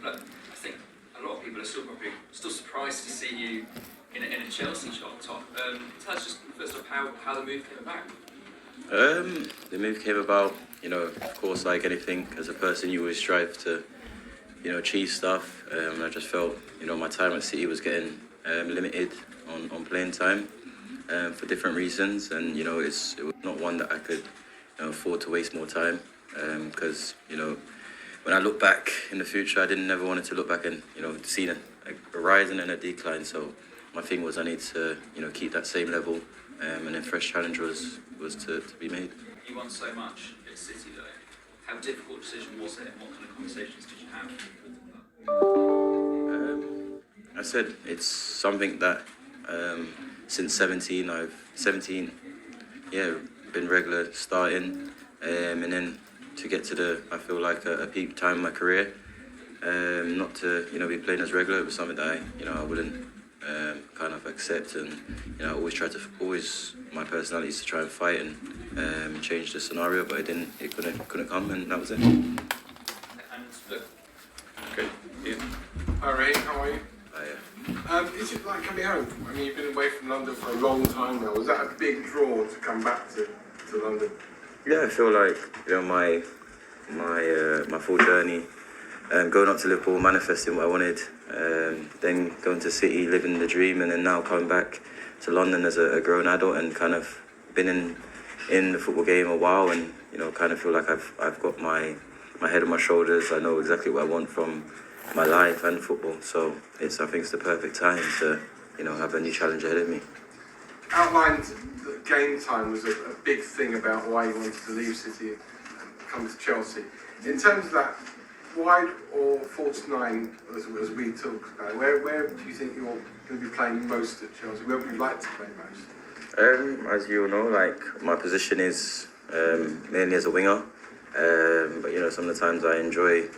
Look, I think a lot of people are still surprised to see you in a Chelsea shot top. Tell us just first off how the move came about. The move came about, of course, like anything, as a person, you always strive to, achieve stuff. And I just felt, my time at City was getting limited on playing time for different reasons. And, it was not one that I could afford to waste more time. Because, when I look back in the future, I didn't never wanted to look back and, see a rise and then a decline. So my thing was I need to, keep that same level. And then fresh challenge was to be made. You won so much at City though. How difficult a decision was it and what kind of conversations did you have with them? I said it's something that since 17, been regular starting. And then to get to I feel like a peak time in my career, not to, be playing as regular, it was something that I wouldn't kind of accept, and I always my personality is to try and fight and change the scenario, but it couldn't come, and that was it. And look, okay, yeah. Hi Raheem, how are you? Hi, is it like coming home? I mean, you've been away from London for a long time now. Was that a big draw to come back to London? Yeah, I feel like my full journey, going up to Liverpool, manifesting what I wanted, then going to City, living the dream, and then now coming back to London as a grown adult and kind of been in the football game a while, and kind of feel like I've got my head on my shoulders. I know exactly what I want from my life and football, so I think it's the perfect time to have a new challenge ahead of me. Outlined that game time was a big thing about why you wanted to leave City and come to Chelsea. In terms of that, wide or false nine, as we talked about, where do you think you're going to be playing most at Chelsea? Where would you like to play most? As you all know, like, my position is mainly as a winger, but some of the times I enjoy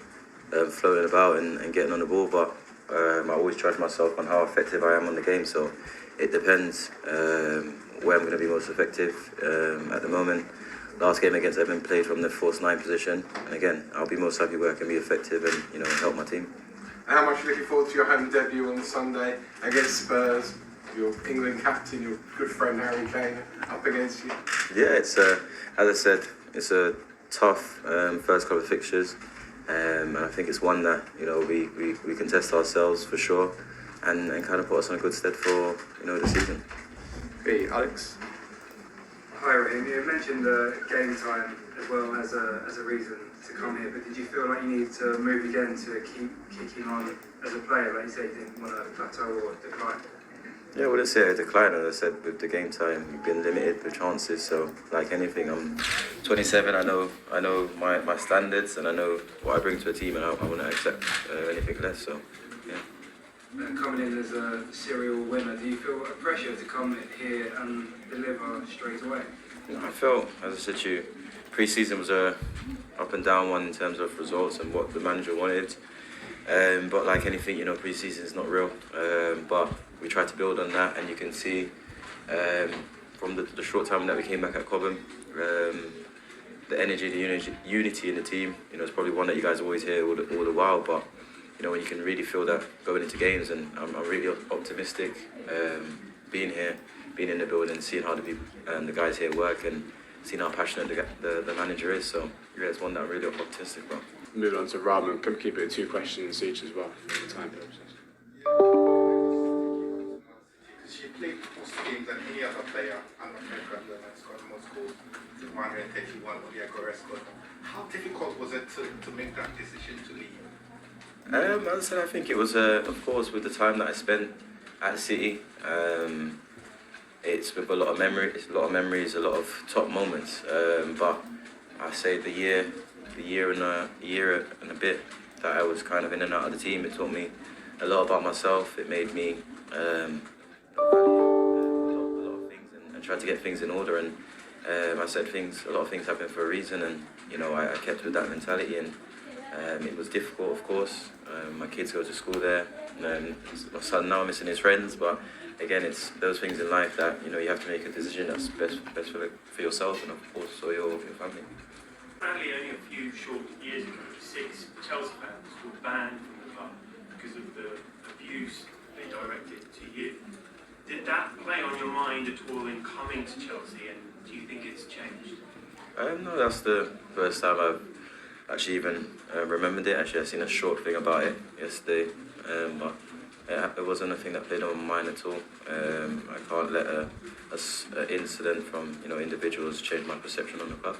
floating about and getting on the ball, but I always judge myself on how effective I am on the game, so it depends where I'm going to be most effective. At the moment, last game against Everton, played from the false nine position, and again, I'll be most happy where I can be effective and help my team. And how much are you looking forward to your home debut on Sunday against Spurs? Your England captain, your good friend Harry Kane, up against you. Yeah, it's as I said, it's a tough first couple of fixtures, and I think it's one that we can test ourselves for sure, and kind of put us on a good stead for the season. Hey, Alex. Hi Raheem, you mentioned the game time as well as a reason to come here, but did you feel like you needed to move again to keep kicking on as a player? Like you said, you didn't want to plateau or decline. Yeah, I wouldn't say a decline. As I said, with the game time, you've been limited with chances. So, like anything, I'm 27. I know my standards, and I know what I bring to a team, and I wouldn't accept anything less. So, yeah. And coming in as a serial winner, do you feel a pressure to come here and deliver straight away? I felt, as I said to you, pre-season was a up and down one in terms of results and what the manager wanted. But like anything, pre-season is not real. But we tried to build on that, and you can see from the short time that we came back at Cobham, the energy, the unity in the team. It's probably one that you guys always hear all the while, but when you can really feel that going into games, and I'm really optimistic being here, being in the building, seeing how the guys here work, and seeing how passionate the manager is. So yeah, it's one that I'm really optimistic about. Moving on to Raheem, can keep it 2 questions each as well for the time purposes. She played more games than any other player under Frank Randall and scored the most goals, 131 on the Agora squad. How difficult was it to make that decision to leave? As I said, I think it was, of course, with the time that I spent at City, it's with a lot of memories, a lot of top moments. But I say the year and a bit that I was kind of in and out of the team, it taught me a lot about myself. It made me a lot of things and try to get things in order. And I said a lot of things happen for a reason, and I kept with that mentality. And it was difficult, of course. My kids go to school there, and my son now missing his friends. But again, it's those things in life that you have to make a decision that's best for yourself and of course for your family. Apparently, only a few short years ago, 6 Chelsea fans talked about banned from the club because of the abuse they directed to you. Did that play on your mind at all in coming to Chelsea, and do you think it's changed? No, that's the first time I've actually even remembered it. Actually, I seen a short thing about it yesterday, but it wasn't a thing that played on my mind at all. I can't let an incident from individuals change my perception on the club.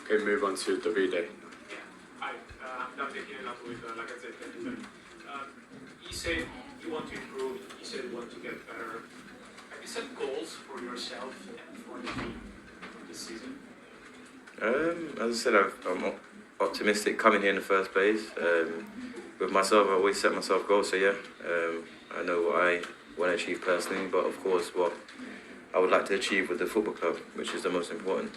Okay, move on to Davide. Hi, I'm taking a lot with, like I said, you said you want to improve, you said you want to get better. Have you set goals for yourself and for the team this season? As I said, I'm optimistic coming here in the first place. With myself, I always set myself goals, so yeah, I know what I want to achieve personally, but of course what I would like to achieve with the football club, which is the most important.